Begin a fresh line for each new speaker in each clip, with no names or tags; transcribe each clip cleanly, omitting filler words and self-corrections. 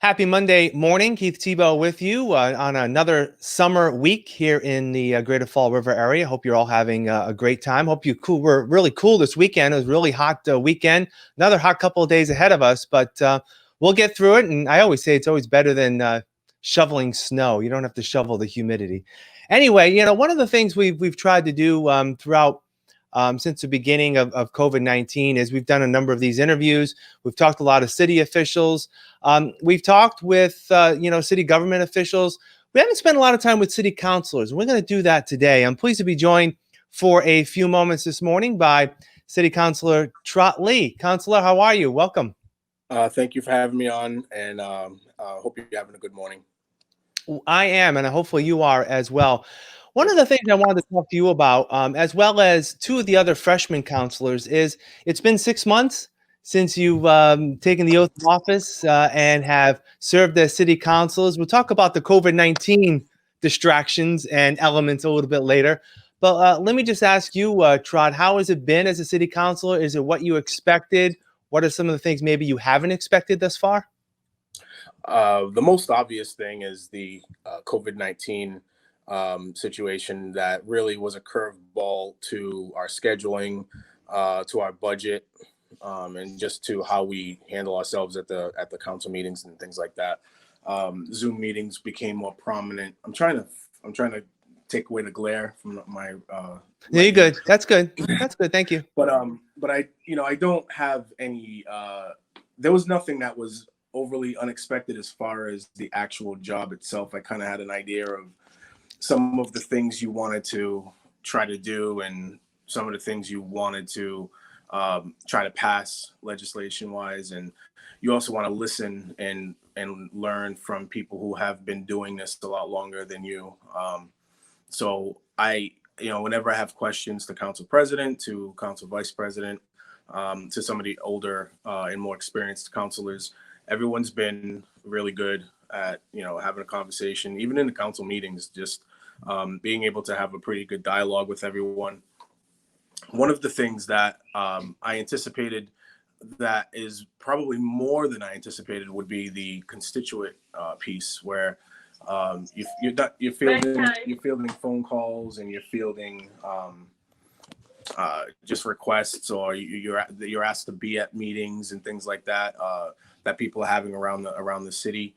Happy Monday morning. Keith Tebow with you on another summer week here in the Greater Fall River area. Hope you're all having a great time. Hope you were really cool this weekend. It was a really hot weekend. Another hot couple of days ahead of us, but we'll get through it. And I always say it's always better than shoveling snow. You don't have to shovel the humidity. Anyway, one of the things we've tried to do throughout since the beginning of COVID-19 is we've done a number of these interviews. We've talked to a lot of city officials. We've talked with, city government officials. We haven't spent a lot of time with city councilors. We're going to do that today. I'm pleased to be joined for a few moments this morning by City Councilor Trott Lee. Councilor, how are you? Welcome.
Thank you for having me on, and hope you're having a good morning.
I am, and hopefully you are as well. One of the things I wanted to talk to you about, as well as two of the other freshman counselors, is it's been 6 months since you've taken the oath of office and have served as city councilors. We'll talk about the COVID-19 distractions and elements a little bit later. But let me just ask you, Trott, how has it been as a city councilor? Is it what you expected? What are some of the things maybe you haven't expected thus far?
The most obvious thing is the COVID-19 situation that really was a curveball to our scheduling, to our budget, and just to how we handle ourselves at the council meetings and things like that. Zoom meetings became more prominent. I'm trying to take away the glare from my.
Yeah, you're good. That's good. That's good. Thank you.
But I don't have any. There was nothing that was overly unexpected as far as the actual job itself. I kind of had an idea of some of the things you wanted to try to do and some of the things you wanted to try to pass legislation wise. And you also want to listen and learn from people who have been doing this a lot longer than you. So whenever I have questions to council president, to council vice president, to some of the older and more experienced councilors, everyone's been really good at, having a conversation, even in the council meetings, just being able to have a pretty good dialogue with everyone. One of the things that I anticipated that is probably more than I anticipated would be the constituent piece, where you're fielding phone calls and you're fielding just requests, or you're asked to be at meetings and things like that that people are having around the city.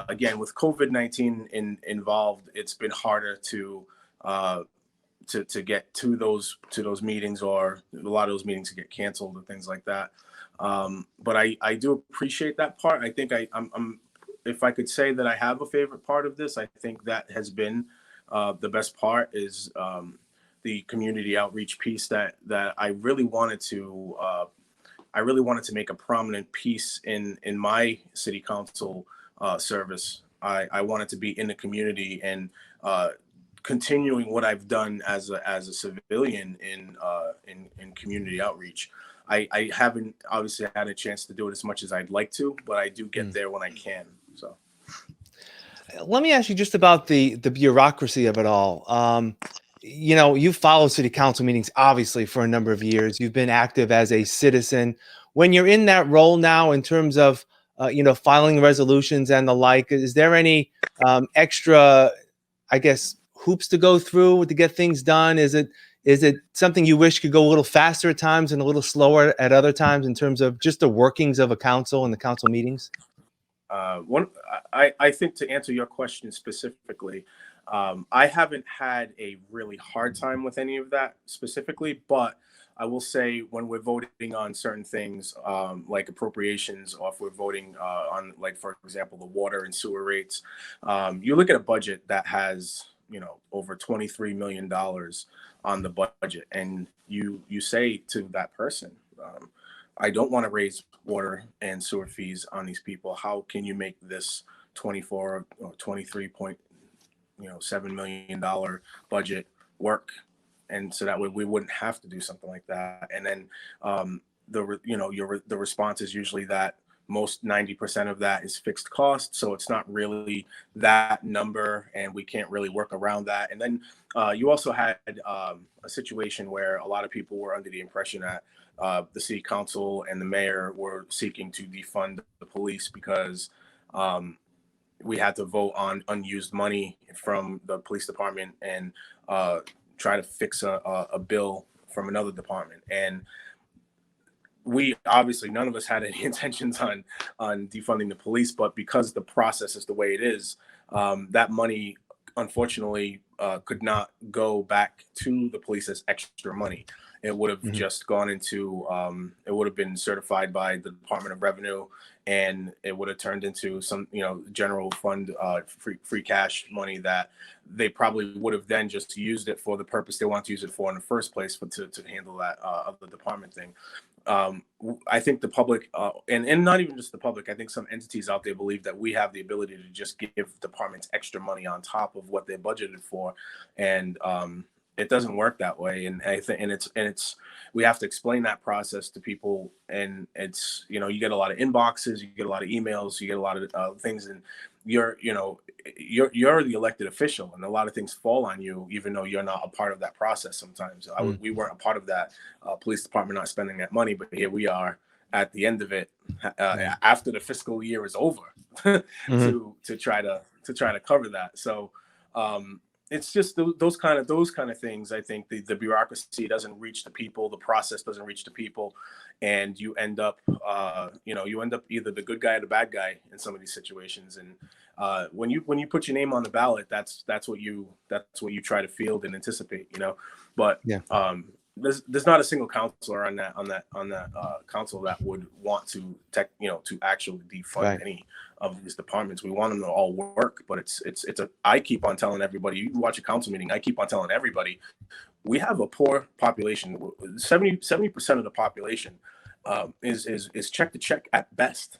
Again, with COVID-19 involved, it's been harder to get to those meetings, or a lot of those meetings get canceled and things like that. But I do appreciate that part. I think I'm if I could say that I have a favorite part of this, I think that has been the best part is the community outreach piece that I really wanted to make a prominent piece in my city council service. I wanted to be in the community and continuing what I've done as a civilian in community outreach. I haven't obviously had a chance to do it as much as I'd like to, but I do get there when I can. So
let me ask you just about the bureaucracy of it all. You've followed city council meetings, obviously, for a number of years. You've been active as a citizen. When you're in that role now, in terms of, filing resolutions and the like, is there any extra, I guess, hoops to go through to get things done? Is it something you wish could go a little faster at times and a little slower at other times in terms of just the workings of a council and the council meetings?
I think, to answer your question specifically, I haven't had a really hard time with any of that specifically, but I will say when we're voting on certain things, like appropriations, or if we're voting on, like, for example, the water and sewer rates, you look at a budget that has, over $23 million on the budget, and you say to that person, I don't want to raise water and sewer fees on these people. How can you make this 24 or 23.7 million dollar budget work? And so that way we wouldn't have to do something like that. And then the response is usually that most 90% of that is fixed cost, so it's not really that number, and we can't really work around that. And then you also had a situation where a lot of people were under the impression that the city council and the mayor were seeking to defund the police because we had to vote on unused money from the police department and try to fix a bill from another department. And we obviously, none of us had any intentions on defunding the police, but because the process is the way it is, that money unfortunately could not go back to the police as extra money. It would have
Mhm.
just gone into it would have been certified by the Department of Revenue, and it would have turned into some, general fund free cash money that they probably would have then just used it for the purpose they want to use it for in the first place, but to handle that other department thing. I think the public, and not even just the public, I think some entities out there believe that we have the ability to just give departments extra money on top of what they're budgeted for, and it doesn't work that way. And I think, and it's we have to explain that process to people, and it's, you get a lot of inboxes, you get a lot of emails, you get a lot of things, and you're the elected official, and a lot of things fall on you, even though you're not a part of that process. Sometimes we weren't a part of that police department not spending that money, but here we are at the end of it, after the fiscal year is over,
Mhm.
to try to cover that. So it's just those kind of things. I think the bureaucracy doesn't reach the people, the process doesn't reach the people, and you end up either the good guy or the bad guy in some of these situations. And when you put your name on the ballot, that's what you try to field and anticipate, but
Yeah.
there's not a single counselor on that council that would want to to actually defund
Right.
any of these departments. We want them to all work, but I keep on telling everybody, you watch a council meeting, I keep on telling everybody, we have a poor population. 70% of the population is check to check at best,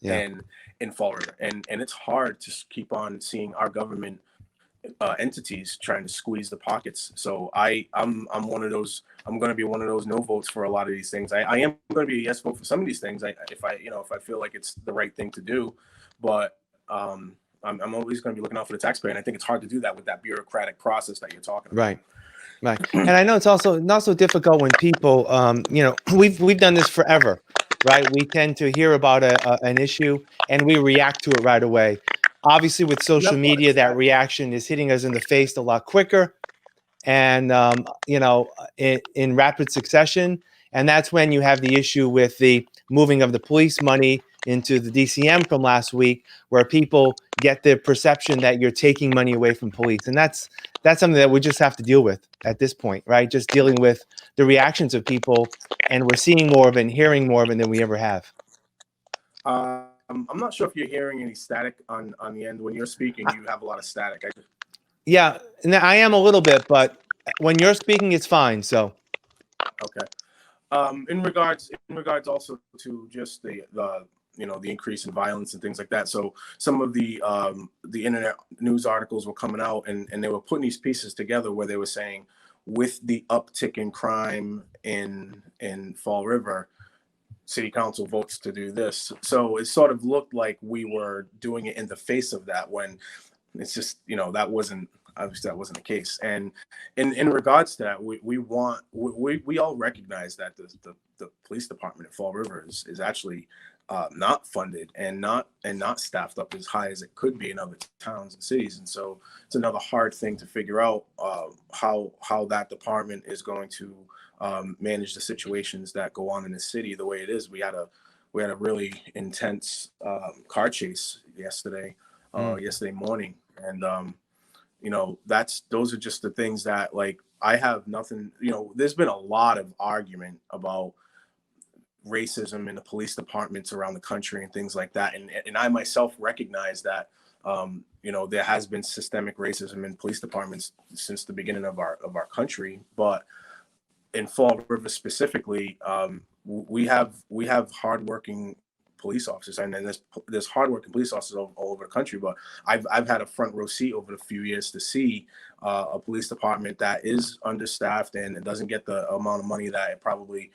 Yeah.
and in Fall River, and it's hard to keep on seeing our government entities trying to squeeze the pockets. So I'm one of those. I'm going to be one of those no votes for a lot of these things. I am going to be a yes vote for some of these things. If I feel like it's the right thing to do, but I'm always going to be looking out for the taxpayer, and I think it's hard to do that with that bureaucratic process that you're talking about.
Right. Right. And I know it's also not so difficult when people, we've done this forever, right? We tend to hear about an issue and we react to it right away. Obviously, with social
Never
media, that
exactly.
reaction is hitting us in the face a lot quicker and, in rapid succession. And that's when you have the issue with the moving of the police money into the DCM from last week, where people get the perception that you're taking money away from police. And that's something that we just have to deal with at this point, right? Just dealing with the reactions of people, and we're seeing more of it and hearing more of it than we ever have.
I'm not sure if you're hearing any static on the end. When you're speaking,
I,
you have a lot of static.
yeah, and I am a little bit, but when you're speaking, it's fine. So,
Okay. In regards also to just the increase in violence and things like that. So some of the internet news articles were coming out, and they were putting these pieces together where they were saying, with the uptick in crime in Fall River, City Council votes to do this. So it sort of looked like we were doing it in the face of that, when it's just, that wasn't, obviously that wasn't the case. And in regards to that, we all recognize that the police department at Fall River is actually not funded and not staffed up as high as it could be in other towns and cities. And so it's another hard thing to figure out, how that department is going to manage the situations that go on in the city the way it is. We had a really intense car chase yesterday morning, and those are just the things that, like, I have nothing. There's been a lot of argument about racism in the police departments around the country and things like that, and I myself recognize that there has been systemic racism in police departments since the beginning of our country. But in Fall River specifically, we have hardworking police officers, and then there's hardworking police officers all over the country. But I've had a front row seat over the few years to see a police department that is understaffed and it doesn't get the amount of money that it probably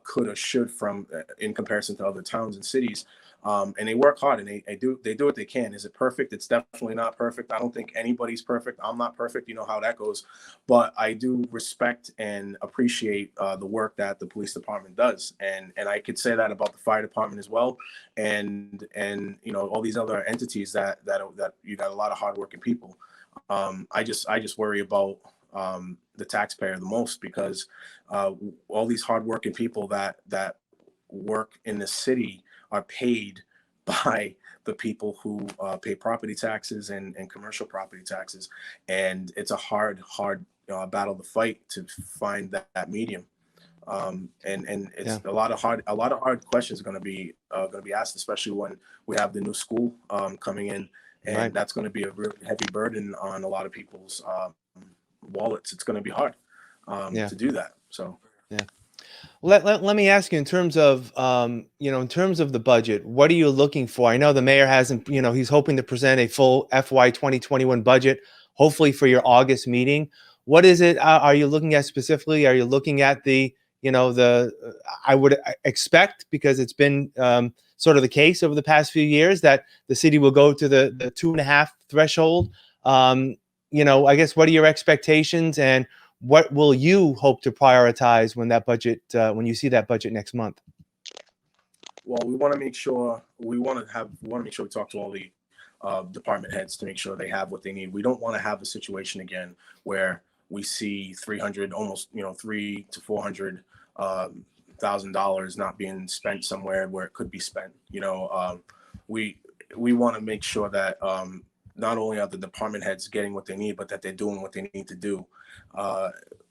could or should from in comparison to other towns and cities. And they work hard, and they do what they can. Is it perfect? It's definitely not perfect. I don't think anybody's perfect. I'm not perfect. You know how that goes. But I do respect and appreciate the work that the police department does, and I could say that about the fire department as well, and you know, all these other entities that you got a lot of hardworking people. I just worry about the taxpayer the most, because all these hardworking people that work in the city are paid by the people who pay property taxes and commercial property taxes, and it's a hard battle to fight to find that medium. And it's
Yeah.
a lot of hard questions going to be asked, especially when we have the new school coming in, and
Right.
that's going to be a really heavy burden on a lot of people's wallets. It's going to be hard
Yeah.
to do that. So.
Yeah. Let me ask you, in terms of in terms of the budget, what are you looking for? I know the mayor hasn't, he's hoping to present a full FY 2021 budget, hopefully for your August meeting. What is it? Are you looking at specifically? Are you looking at the, I would expect, because it's been sort of the case over the past few years, that the city will go to the 2.5 threshold. I guess, what are your expectations, and what will you hope to prioritize when that budget, when you see that budget next month?
Well, we want to make sure we talk to all the department heads to make sure they have what they need. We don't want to have a situation again where we see 300, almost, three to $400,000 not being spent somewhere where it could be spent. We want to make sure that not only are the department heads getting what they need, but that they're doing what they need to do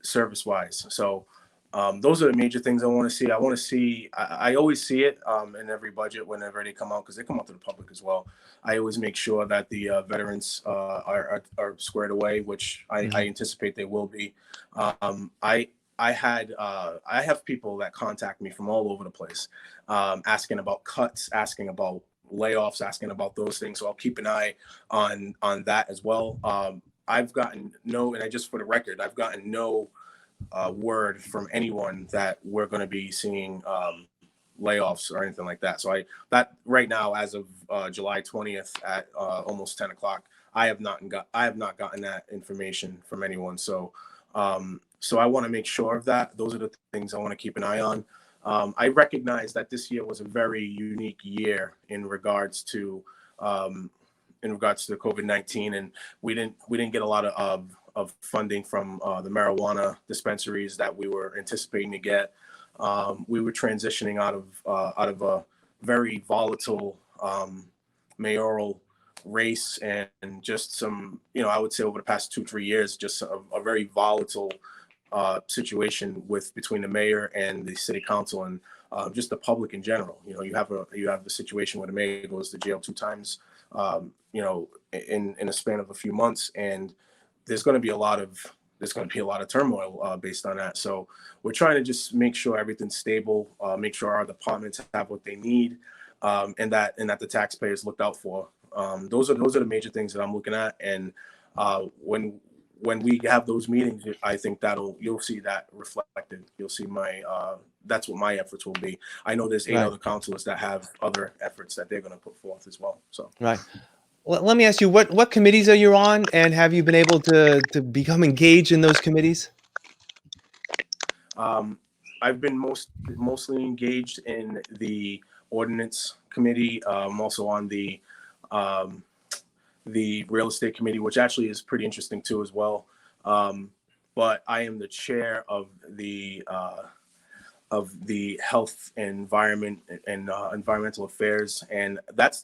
service-wise. So those are the major things I want to see. I always see it in every budget whenever they come out, because they come out to the public as well. I always make sure that the veterans are squared away, which I anticipate they will be. I have people that contact me from all over the place, asking about cuts, asking about layoffs, asking about those things. So I'll keep an eye on that as well. I've gotten for the record, I've gotten no word from anyone that we're going to be seeing layoffs or anything like that. So that right now, as of July 20th at almost 10 o'clock, I have not gotten that information from anyone. So so I want to make sure of that. Those are the things I want to keep an eye on. I recognize that this year was a very unique year in regards to the COVID-19, and we didn't get a lot of funding from the marijuana dispensaries that we were anticipating to get. We were transitioning out of a very volatile mayoral race, and just some, I would say over the past 2-3 years, just a very volatile situation between the mayor and the city council, and just the public in general. You have the situation where the mayor goes to jail 2 times, in a span of a few months, and there's going to be a lot of turmoil based on that. So we're trying to just make sure everything's stable, make sure our departments have what they need, and that the taxpayers looked out for. Those are the major things that I'm looking at, and when we have those meetings, I think you'll see that reflected. You'll see that's what my efforts will be. I know there's 8 other councilors that have other efforts that they're going to put forth as well. So
Right. Let me ask you, what committees are you on, and have you been able to become engaged in those committees?
I've been mostly engaged in the ordinance committee. I'm also on the real estate committee, which actually is pretty interesting too as well. But I am the chair of the health and environment and environmental affairs, and that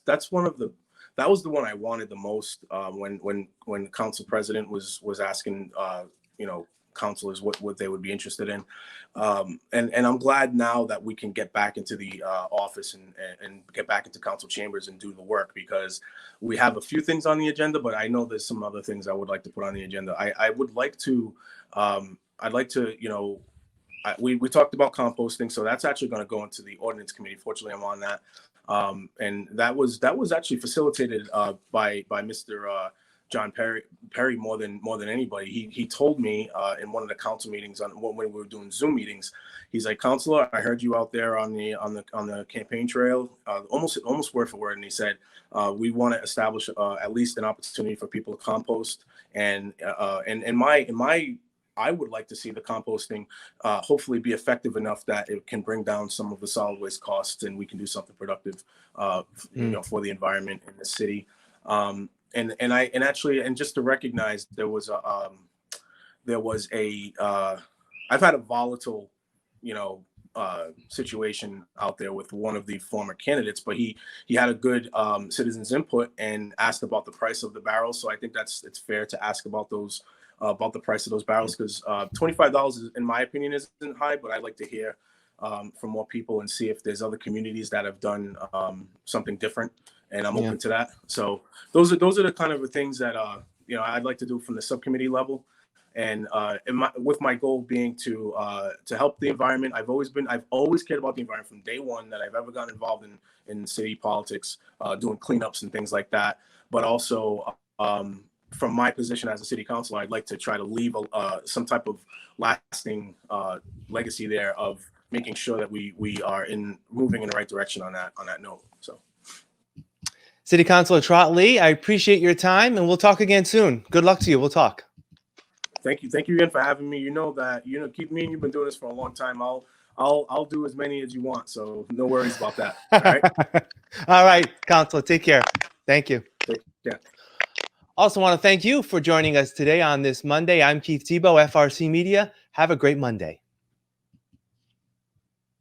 was the one I wanted the most when council president was asking councilors what they would be interested in, and I'm glad now that we can get back into the office and get back into council chambers and do the work, because we have a few things on the agenda, but I know there's some other things I would like to put on the agenda. I would like to we talked about composting, so that's actually going to go into the ordinance committee. Fortunately, I'm on that, and that was actually facilitated by Mr. John Perry more than anybody. He told me in one of the council meetings when we were doing Zoom meetings, he's like, "Counselor, I heard you out there on the campaign trail, almost word for word," and he said, "We want to establish at least an opportunity for people to compost, and I would like to see the composting hopefully be effective enough that it can bring down some of the solid waste costs, and we can do something productive, for the environment in the city." And just to recognize, I've had a volatile, situation out there with one of the former candidates, but he had a good citizens input and asked about the price of the barrels. So I think it's fair to ask about the price of those barrels, because $25, in my opinion, isn't high, but I'd like to hear from more people and see if there's other communities that have done something different, and I'm open to that. So those are the kind of the things that I'd like to do from the subcommittee level, and with my goal being to help the environment. I've always cared about the environment from day one that I've ever gotten involved in city politics, doing cleanups and things like that. But also, from my position as a city councilor, I'd like to try to leave some type of lasting legacy there of making sure that we are moving in the right direction on that note. So,
City Councilor Trott Lee, I appreciate your time, and we'll talk again soon. Good luck to you. We'll talk.
Thank you again for having me. Keep me and you've been doing this for a long time. I'll do as many as you want, so no worries about that. All right.
All right, Councilor, take care. Thank you.
Yeah.
Also want to thank you for joining us today on this Monday. I'm Keith Tebow, FRCmedia. Have a great Monday.